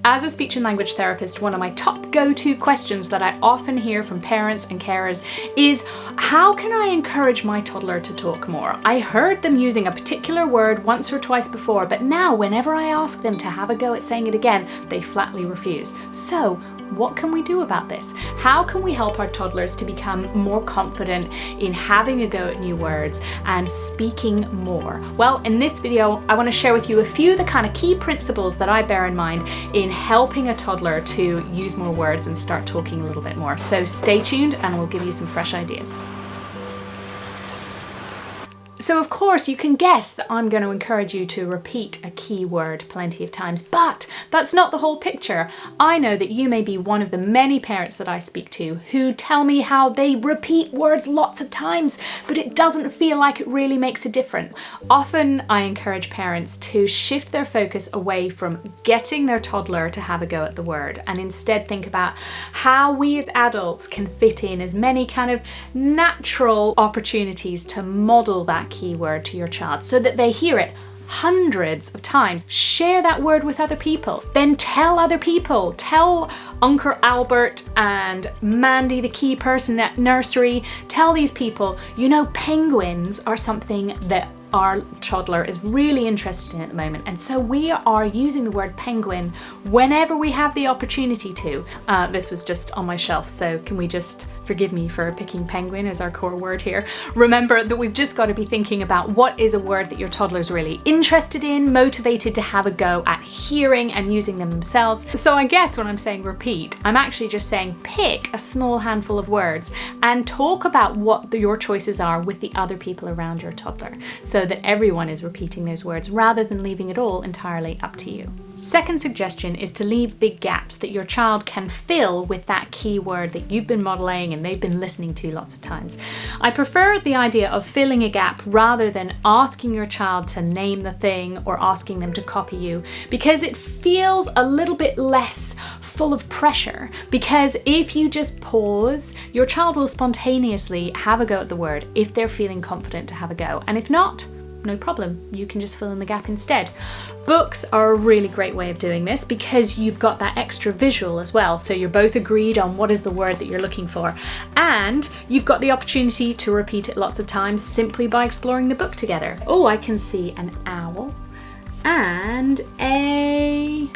As a speech and language therapist, one of my top go-to questions that I often hear from parents and carers is, how can I encourage my toddler to talk more? I heard them using a particular word once or twice before, but now whenever I ask them to have a go at saying it again, they flatly refuse. So, what can we do about this? How can we help our toddlers to become more confident in having a go at new words and speaking more? Well, in this video, I want to share with you a few of the kind of key principles that I bear in mind in helping a toddler to use more words and start talking a little bit more. So stay tuned and we'll give you some fresh ideas. So of course you can guess that I'm going to encourage you to repeat a key word plenty of times, but that's not the whole picture. I know that you may be one of the many parents that I speak to who tell me how they repeat words lots of times, but it doesn't feel like it really makes a difference. Often I encourage parents to shift their focus away from getting their toddler to have a go at the word and instead think about how we as adults can fit in as many kind of natural opportunities to model that key word to your child so that they hear it hundreds of times. Share that word with other people. Then tell other people. Tell Uncle Albert and Mandy, the key person at nursery. Tell these people, you know, penguins are something that our toddler is really interested in at the moment, and so we are using the word penguin whenever we have the opportunity to. This was just on my shelf, so can we just forgive me for picking penguin as our core word here. Remember that we've just got to be thinking about what is a word that your toddler's really interested in, motivated to have a go at hearing and using them themselves. So I guess when I'm saying repeat, I'm actually just saying pick a small handful of words and talk about what your choices are with the other people around your toddler, so that everyone is repeating those words rather than leaving it all entirely up to you. Second suggestion is to leave big gaps that your child can fill with that key word that you've been modeling and they've been listening to lots of times. I prefer the idea of filling a gap rather than asking your child to name the thing or asking them to copy you, because it feels a little bit less full of pressure. Because if you just pause, your child will spontaneously have a go at the word if they're feeling confident to have a go, and if not, no problem, you can just fill in the gap instead. Books are a really great way of doing this because you've got that extra visual as well, so you're both agreed on what is the word that you're looking for, and you've got the opportunity to repeat it lots of times simply by exploring the book together. Oh, I can see an owl and a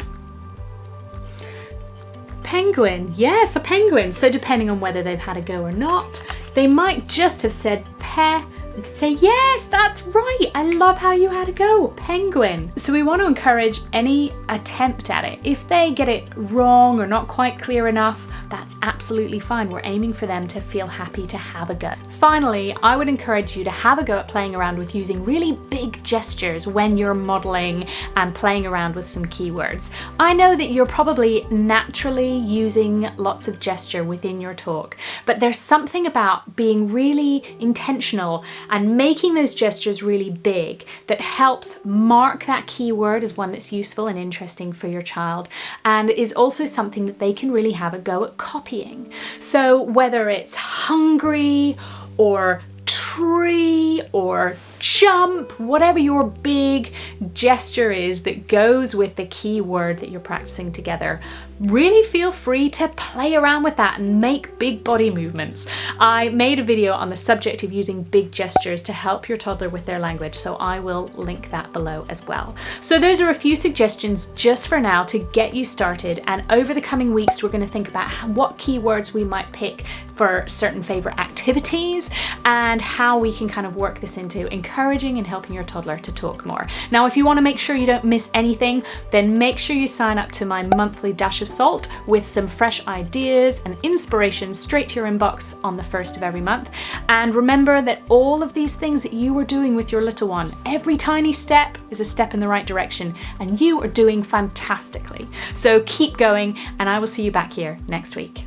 penguin. Yes, a penguin. So depending on whether they've had a go or not, they might just have said pe. We could say, yes, that's right. I love how you had a go, penguin. So we want to encourage any attempt at it. If they get it wrong or not quite clear enough, that's absolutely fine. We're aiming for them to feel happy to have a go. Finally, I would encourage you to have a go at playing around with using really big gestures when you're modeling and playing around with some keywords. I know that you're probably naturally using lots of gesture within your talk, but there's something about being really intentional and making those gestures really big that helps mark that keyword as one that's useful and interesting for your child, and is also something that they can really have a go at copying. So whether it's hungry or tree or jump, whatever your big gesture is that goes with the key word that you're practicing together, really feel free to play around with that and make big body movements. I made a video on the subject of using big gestures to help your toddler with their language, so I will link that below as well. So those are a few suggestions just for now to get you started, and over the coming weeks we're going to think about what keywords we might pick for certain favorite activities and how we can kind of work this into encouraging and helping your toddler to talk more. Now, if you want to make sure you don't miss anything, then make sure you sign up to my monthly Dash of Salt with some fresh ideas and inspiration straight to your inbox on the 1st of every month. And remember that all of these things that you are doing with your little one, every tiny step is a step in the right direction, and you are doing fantastically. So keep going, and I will see you back here next week.